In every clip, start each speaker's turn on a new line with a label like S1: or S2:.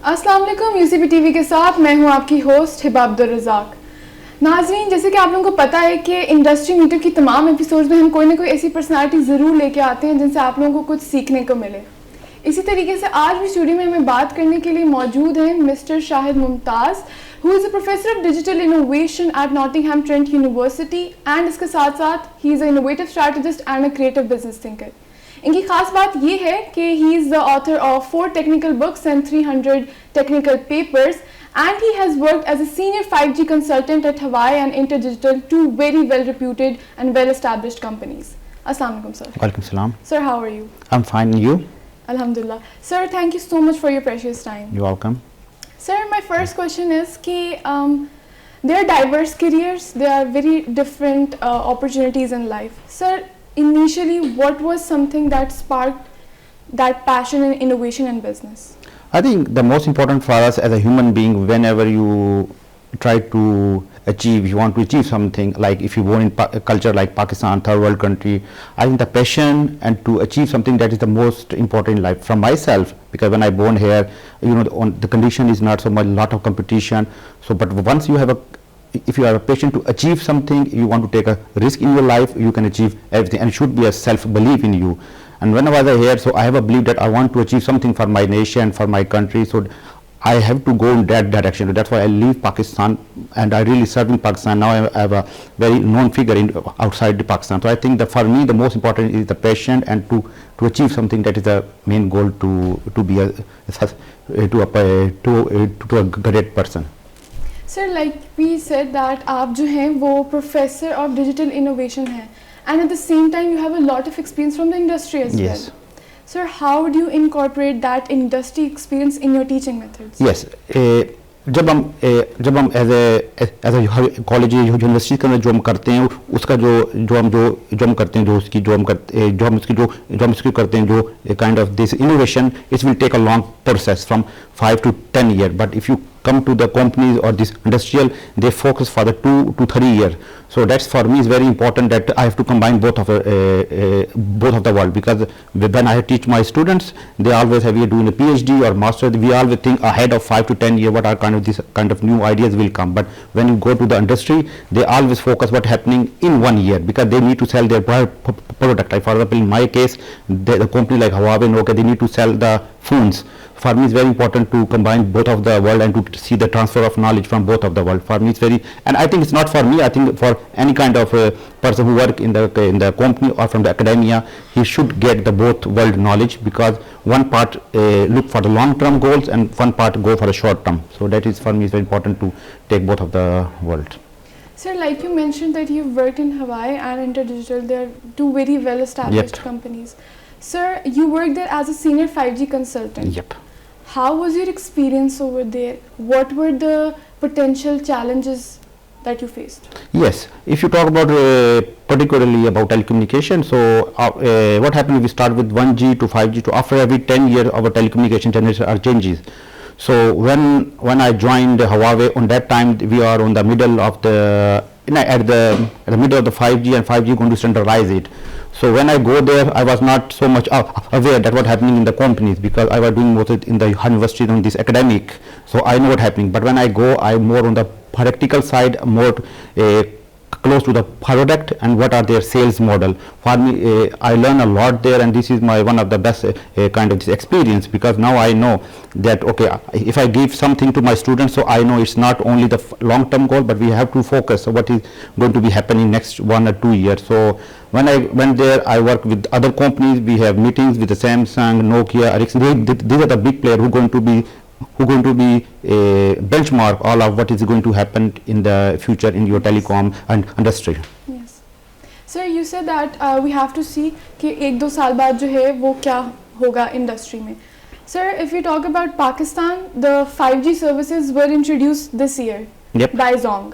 S1: अस्सलाम वालेकुम UCP TV के साथ मैं हूं आपकी होस्ट हिबा अब्दुल रज़ाक। नाज़रीन, जैसे कि आप लोगों को पता है कि इंडस्ट्री मीटअप की तमाम एपिसोड्स में हम कोई ना कोई ऐसी पर्सनालिटी ज़रूर लेके आते हैं जिनसे आप लोगों को कुछ सीखने को मिले। इसी तरीके से आज भी स्टूडियो में हमें बात करने के लिए मौजूद हैं mister Shahid Mumtaz, who is a professor of digital innovation at Nottingham Trent University and इसके साथ साथ ही is a innovative strategist and a creative business thinker. इनकी खास बात ये है कि he is the author of 4 technical books and 300 technical papers and he has worked as a senior 5G consultant at Hawaii and InterDigital, two very well reputed and well established companies. Assalamu alaikum sir.
S2: Walaikum salam.
S1: Sir, how are you?
S2: I'm fine, and you?
S1: Alhamdulillah. Sir, thank you so much for your precious time.
S2: You're welcome.
S1: Sir, my first question is ki there are diverse careers, there are very different opportunities in life. Sir, initially what was something that sparked that passion in innovation and business?
S2: I think the most important for us as a human being, whenever you try to achieve, you want to achieve something, like if you born in a culture like Pakistan, third world country, I think the passion and to achieve something, that is the most important in life. From myself, because when I born here, you know, the condition is not so much, lot of competition. So, but once you have if you are a patient to achieve something, you want to take a risk in your life, you can achieve everything, and should be a self-belief in you. And whenever I was here, so I have a belief that I want to achieve something for my nation, for my country, so I have to go in that direction. That's why I leave Pakistan, and I really serve in Pakistan. Now I have a very known figure outside Pakistan. So I think that for me the most important is the passion and to achieve something. That is the main goal, to be a great person.
S1: Sir, like we said that आप जो हैं वो professor of digital innovation हैं, and at the same time you have a lot of experience from the industry as
S2: yes.
S1: well. Sir, how do you incorporate that industry experience in your teaching methods?
S2: Yes, जब हम as a college university के अंदर जो हम करते हैं उसका जो हम करते हैं, जो हम इसकी करते हैं, जो kind of this innovation, it will take a long process from 5 to 10 years. But if you come to the companies or this industrial, they focus for the 2 to 3 years. So that's for me is very important, that I have to combine both of the world, because when I teach my students, they always have you doing a PhD or master. We always think ahead of 5 to 10 years what are this kind of new ideas will come. But when you go to the industry, they always focus what happening in 1 year, because they need to sell their product. Like for example, in my case, the company like Huawei, Nokia, they need to sell the phones. For me, it's very important to combine both of the world and to see the transfer of knowledge from both of the world. For me, it's very, and I think it's not for me. I think for any kind of person who work in the company or from the academia, he should get the both world knowledge, because one part look for the long-term goals and one part go for the short-term. So that is for me is very important to take both of the world.
S1: Sir, like you mentioned that you've worked in Hawaii and InterDigital, they are two very well-established companies. Sir, you worked there as a senior 5G consultant.
S2: Yep.
S1: How was your experience over there? What were the potential challenges that you faced?
S2: Yes, if you talk about particularly about telecommunication, so what happened, we start with 1G to 5G, to after every 10 years our telecommunication generation are changes. So when I joined Huawei, on that time we are on the middle of at the middle of the 5G, and 5G going to standardize it. So when I go there, I was not so much aware that what happening in the companies, because I was doing most of it in the university on this academic. So I know what happening. But when I go, I'm more on the practical side, more close to the product and what are their sales model. For me, I learn a lot there, and this is my one of the best kind of this experience, because now I know that okay, if I give something to my students, so I know it's not only the long-term goal, but we have to focus. So what is going to be happening next 1 or 2 years. So when I went there, I work with other companies. We have meetings with the Samsung, Nokia, Ericsson. These are the big players who going to be benchmark all of what is going to happen in the future in your telecom and industry.
S1: Yes. Sir, you said that we have to see कि 1-2 साल बाद जो है वो क्या होगा industry में. Sir, if we talk about Pakistan, the 5G services were introduced this year by Zong.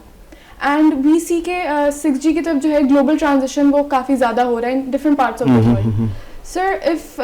S1: And we see कि 6G की तरफ जो है global transition वो काफ़ी ज़्यादा हो रहा है in different parts of the world. Sir, if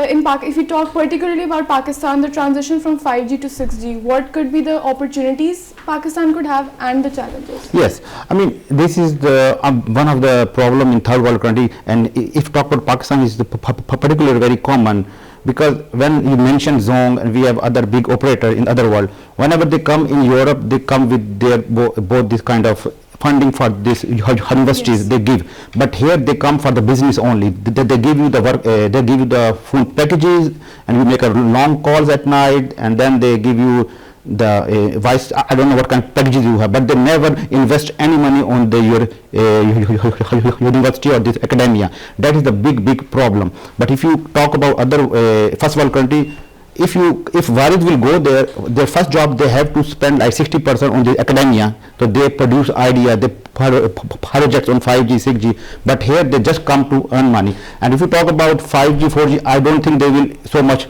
S1: you talk particularly about Pakistan, the transition from 5G to 6G, what could be the opportunities Pakistan could have and the challenges?
S2: Yes, I mean this is the one of the problem in third world country, and if talk about Pakistan is particularly very common. because when you mention Zong and we have other big operator in other world, whenever they come in Europe, they come with their both this kind of funding for this universities. Yes. They give, but here they come for the business only. They give you the work, they give you the full packages, and you make a long calls at night, and then they give you the vice. I don't know what kind of packages you have, but they never invest any money on your university or this academia. That is the big problem. But if you talk about other first world country, if Warid will go there, their first job they have to spend like 60% on the academia. So they produce idea, they projects on 5G, 6G, but here they just come to earn money. And if you talk about 5G, 4G, I don't think they will so much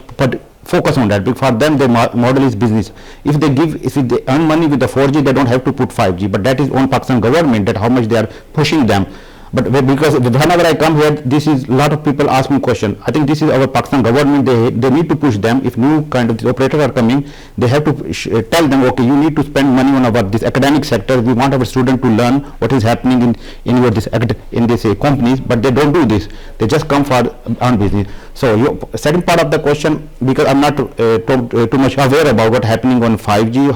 S2: focus on that, because for them the model is business. If they earn money with the 4G, they don't have to put 5G, but that is on Pakistan government, that how much they are pushing them. But because whenever I come here, this is a lot of people ask me question. I think this is our Pakistan government. They need to push them. If new kind of operators are coming, they have to tell them, okay, you need to spend money on our this academic sector. We want our student to learn what is happening in your this companies, but they don't do this. They just come for on business. So your second part of the question, because I'm not too much aware about what happening on 5G,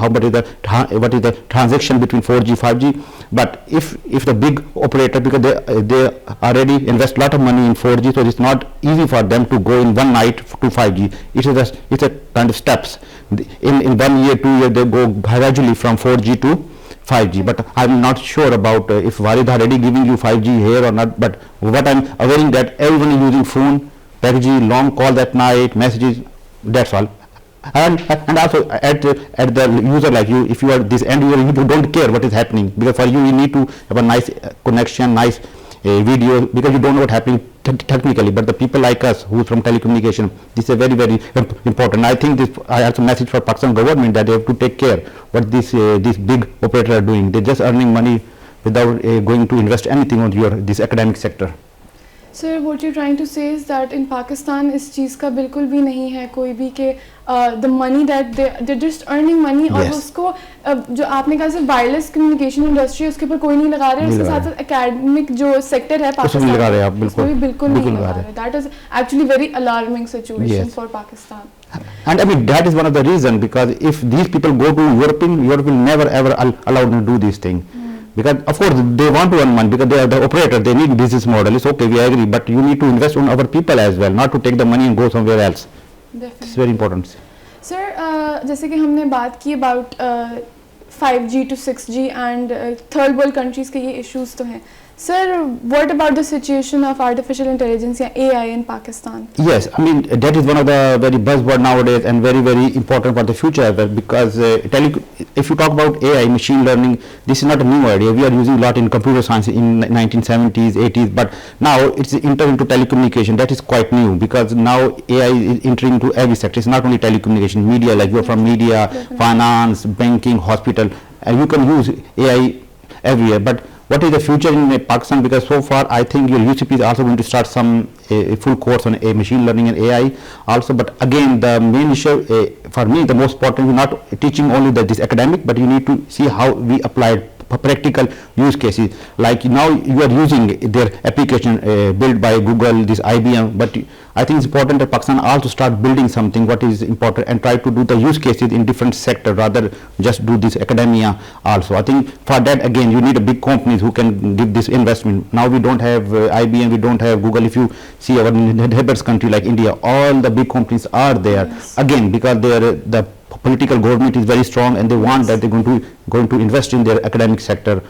S2: what is the transaction between 4G, 5G. But if the big operator, because they already invest a lot of money in 4G, so it's not easy for them to go in one night to 5G. It's a kind of steps. In 1 year, 2 years, they go gradually from 4G to 5G. But I'm not sure about if Warid already giving you 5G here or not. But what I'm aware that everyone is using phone, 5G, long call at night, messages. That's all. And also at the user like you, if you are this end user, you don't care what is happening, because for you need to have a nice connection, nice video, because you don't know what happening technically. But the people like us who from telecommunication, this is very important. I think I have a message for Pakistan government that they have to take care what this big operators are doing. They're just earning money without going to invest anything on this academic sector.
S1: Sir, what you're trying to say is that in Pakistan इस चीज़ का बिल्कुल भी नहीं है कोई भी कि the money that they're just earning money, और उसको जो आपने कहा सिर्फ वायरलेस कम्युनिकेशन इंडस्ट्री उसके ऊपर कोई नहीं लगा रहे, उसके साथ साथ एकेडमिक जो सेक्टर है पाकिस्तान में उसको भी बिल्कुल नहीं लगा रहे. That is actually very alarming situation for Pakistan.
S2: And I mean that is one of the reason, because if these people go to Europe will never ever allow them to do this thing. Because of course they want to earn money, because they are the operator, they need business model. It's okay, we agree, but you need to invest on our people as well, not to take the money and go somewhere else.
S1: Definitely.
S2: It's very important.
S1: Sir, जैसे कि हमने बात की about 5G to 6G and third world countries के ये issues तो हैं. Sir, what about the situation of artificial intelligence या AI in Pakistan?
S2: Yes, I mean that is one of the very buzzword nowadays and very important for the future as well, because if you talk about AI, machine learning, this is not a new idea. We are using a lot in computer science in 1970s, 80s, but now it's entered into telecommunication. That is quite new, because now AI is entering into every sector. It's not only telecommunication, media, like you're from media, finance, banking, hospital, and you can use AI everywhere. But what is the future in Pakistan? Because so far I think your UCP is also going to start some a full course on machine learning and AI also. But again, the main issue for me, the most important is not teaching only this academic, but you need to see how we apply practical use cases. Like now you are using their application built by Google, this IBM, but I think it's important that Pakistan also start building something what is important and try to do the use cases in different sectors rather just do this academia also. I think for that again you need a big companies who can give this investment. Now we don't have IBM, we don't have Google. If you see our neighbors country like India, all the big companies are there. Yes. Again, because the political government is very strong and they want that they're going to invest in their academic sector.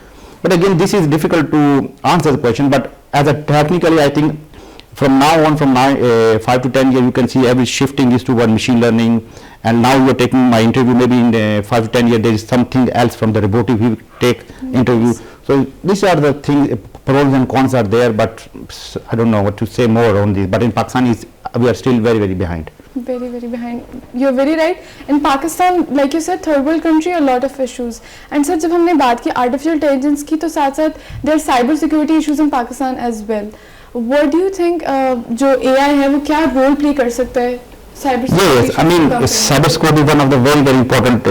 S2: But again, this is difficult to answer the question. But as a technically, I think from now on, from 5 to 10 years, you can see every shifting is toward machine learning. And now you are taking my interview. Maybe in 5 to 10 years, there is something else from the robotic we take interview. So these are the things. Pros and cons are there, but I don't know what to say more on this. But in Pakistan, we are still very behind.
S1: Very behind. You're very right. In Pakistan, like you said, third world country, a lot of issues. And sir, जब हमने बात की artificial intelligence की, तो साथ-साथ there are cyber security issues in Pakistan as well. What do you think जो AI है वो क्या role play कर सकता है cybersecurity?
S2: Yes, I mean, cybersecurity is one of the very, very important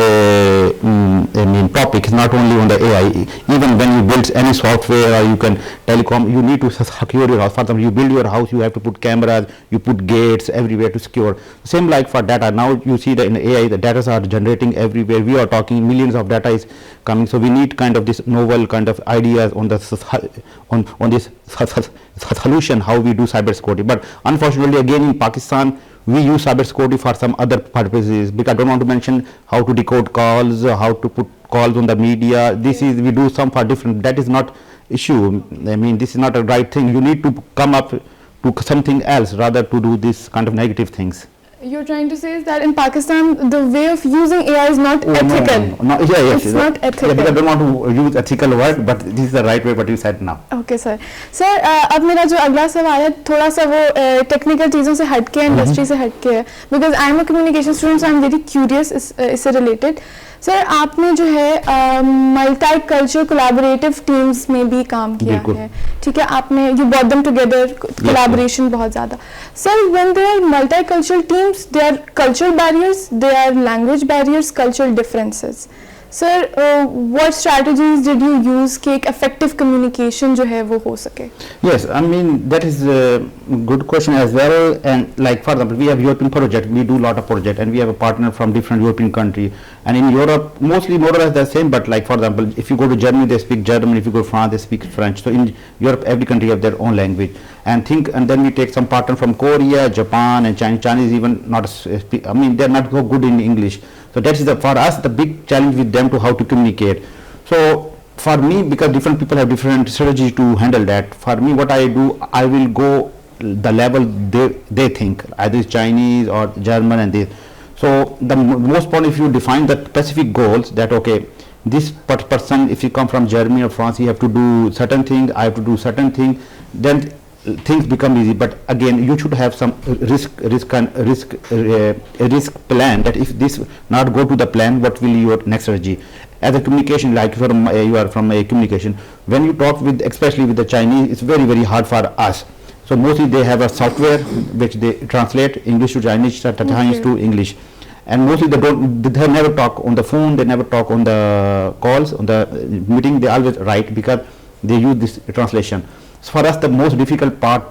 S2: topics, not only on the AI. Even when you build any software or you can telecom, you need to secure your house. For example, you build your house, you have to put cameras, you put gates everywhere to secure. Same like for data. Now you see that in AI, the data are generating everywhere. We are talking millions of data is coming. So we need kind of this novel kind of ideas on the on this solution how we do cybersecurity. But unfortunately, again in Pakistan, we use cybersecurity for some other purposes, because I don't want to mention how to decode calls, how to put calls on the media. This is, we do some for different, that is not issue. I mean, this is not a right thing. You need to come up to something else rather to do this kind of negative things.
S1: You're trying to say is that in Pakistan, the way of using AI is not ethical.
S2: No. Yeah, yes,
S1: it's not ethical.
S2: Yeah, because I don't want to use ethical word, but this is the right way what you said now.
S1: Okay, sir. Sir, अब मेरा जो अगला सवाल है थोड़ा सा वो technical चीज़ों से हटके है, इंडस्ट्री से हटके है, because I am a communication student, so I am very curious इससे related. सर, आपने जो है मल्टी कल्चर कोलैबोरेटिव टीम्स में भी काम किया है, ठीक है, आपने you bought them together, collaboration बहुत ज़्यादा. Sir, when there are multi cultural teams, there are cultural barriers, there are language barriers, cultural differences. Sir, what strategies did you use कि एक इफेक्टिव कम्युनिकेशन जो है वो हो सके?
S2: Yes, I mean that is a good question as well. And like for example, we have European project, we do a lot of project, and we have a partner from different European country. And in Europe, mostly more or less the same. But like for example, if you go to Germany, they speak German. If you go to France, they speak French. So in Europe, every country have their own language. And then we take some partner from Korea, Japan, and China. Chinese even not. I mean, they're not so good in English. So that is for us the big challenge with them to how to communicate. So for me, because different people have different strategies to handle that, for me what I do, I will go the level they think, either it's Chinese or German and this. So the most point, if you define the specific goals, that okay, this person, if you come from Germany or France, you have to do certain thing, I have to do certain thing, then things become easy. But again, you should have some risk plan, that if this not go to the plan, what will your next strategy. As a communication, like you are from a communication, when you talk with, especially with the Chinese, it's very, very hard for us. So mostly they have a software which they translate English to Chinese, Chinese to English, and mostly they never talk on the phone, they never talk on the calls, on the meeting, they always write, because they use this translation. So for us, the most difficult part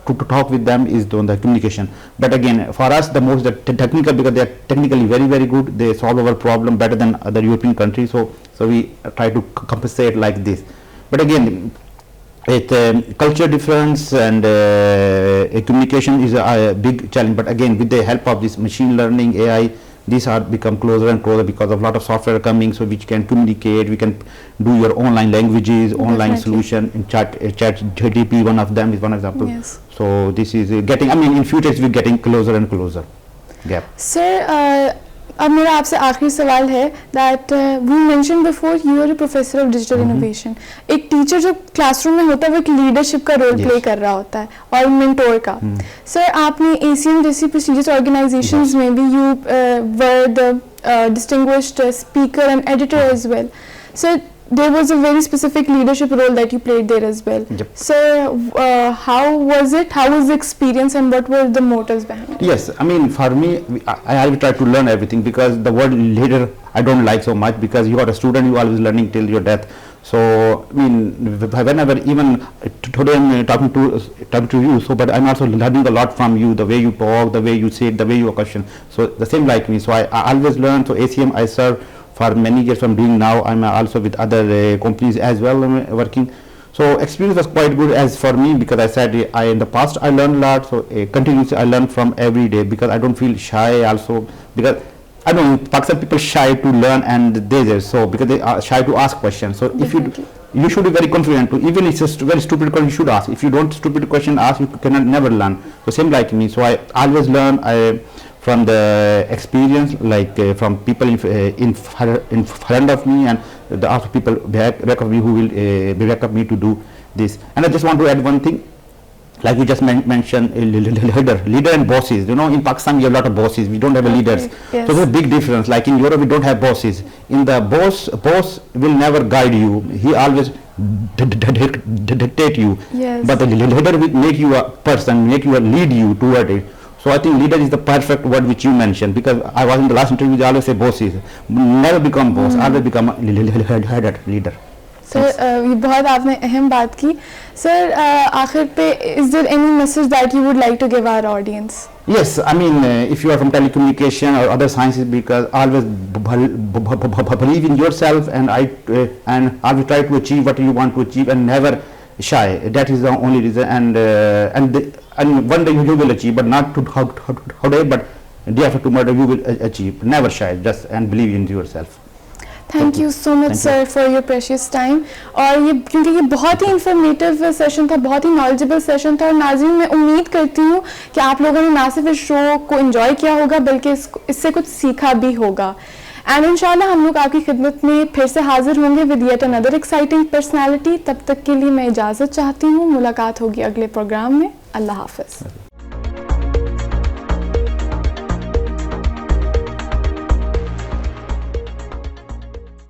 S2: to talk with them is on the communication. But again, for us, the most technical, because they are technically very, very good. They solve our problem better than other European countries. So we try to compensate like this. But again, culture difference and communication is a big challenge. But again, with the help of this machine learning, AI, these are become closer and closer because of a lot of software coming, so which can communicate, we can do your online languages, online solution in chat GTP, one of them is one example.
S1: Yes.
S2: So this is getting, I mean in future it's getting closer and closer gap.
S1: Sir, अब मेरा आपसे आखिरी सवाल है that we mentioned before you are a professor of digital innovation. एक teacher जो classroom में होता है वो एक लीडरशिप का रोल प्ले कर रहा होता है और मेंटोर का. सर, आपने ACM जैसी prestigious organizations में भी you were the distinguished speaker and editor as well. So there was a very specific leadership role that you played there as well.
S2: Yep.
S1: So how was it? How was the experience, and what were the motives behind it?
S2: Yes, I mean for me, I always try to learn everything, because the word leader I don't like so much, because you are a student, you always learning till your death. So I mean, whenever, even today I'm talking to you, so but I'm also learning a lot from you, the way you talk, the way you say it, the way you question. So the same like me. So I always learn. So ACM I serve for many years I'm doing now. I'm also with other companies as well working. So experience was quite good as for me, because I said in the past I learned a lot. So continuously I learn from every day, because I don't feel shy also, because I don't know, Pakistan people shy to learn, and they so because they are shy to ask questions. So
S1: Definitely.
S2: if you should be very confident to, even if it's a very stupid question you should ask. If you don't stupid question ask, you cannot never learn. So same like me. So I always learn from the experience, like from people in front of me, and the other people back of me who will back up me to do this. And I just want to add one thing, like you just mentioned, leader and bosses. You know, in Pakistan we have a lot of bosses, we don't have leaders.
S1: Yes.
S2: So there's a big difference. Like in Europe we don't have bosses. In the boss will never guide you, he always dictate you.
S1: Yes.
S2: But the leader will make you a person, make you lead you toward it. So I think leader is the perfect word which you mentioned, because I was in the last interview, they always say bosses, never become boss, always become a leader.
S1: Sir ये बहुत आपने अहम बात की. Sir आखिर पे is there any message that you would like to give our audience?
S2: Yes, I mean, if you are from telecommunication or other sciences, because always believe in yourself, and always try to achieve what you want to achieve, and never shy. That is the only reason, and one day you will achieve, but not today, but day after tomorrow you will achieve. Never shy, just and believe in yourself.
S1: Thank you so much sir for your precious time. और ये क्योंकि ये बहुत ही informative session था, बहुत ही knowledgeable session था, और नाज़रीन मैं उम्मीद करती हूँ कि आप लोगों ने ना सिर्फ इस शो को एंजॉय किया होगा बल्कि इससे कुछ सीखा भी होगा. एंड इंशाल्लाह हम लोग आपकी खिदमत में फिर से हाजिर होंगे with yet another exciting personality. तब तक के लिए मैं इजाज़त चाहती हूँ. मुलाकात होगी अगले प्रोग्राम में. अल्लाह हाफ़िज़.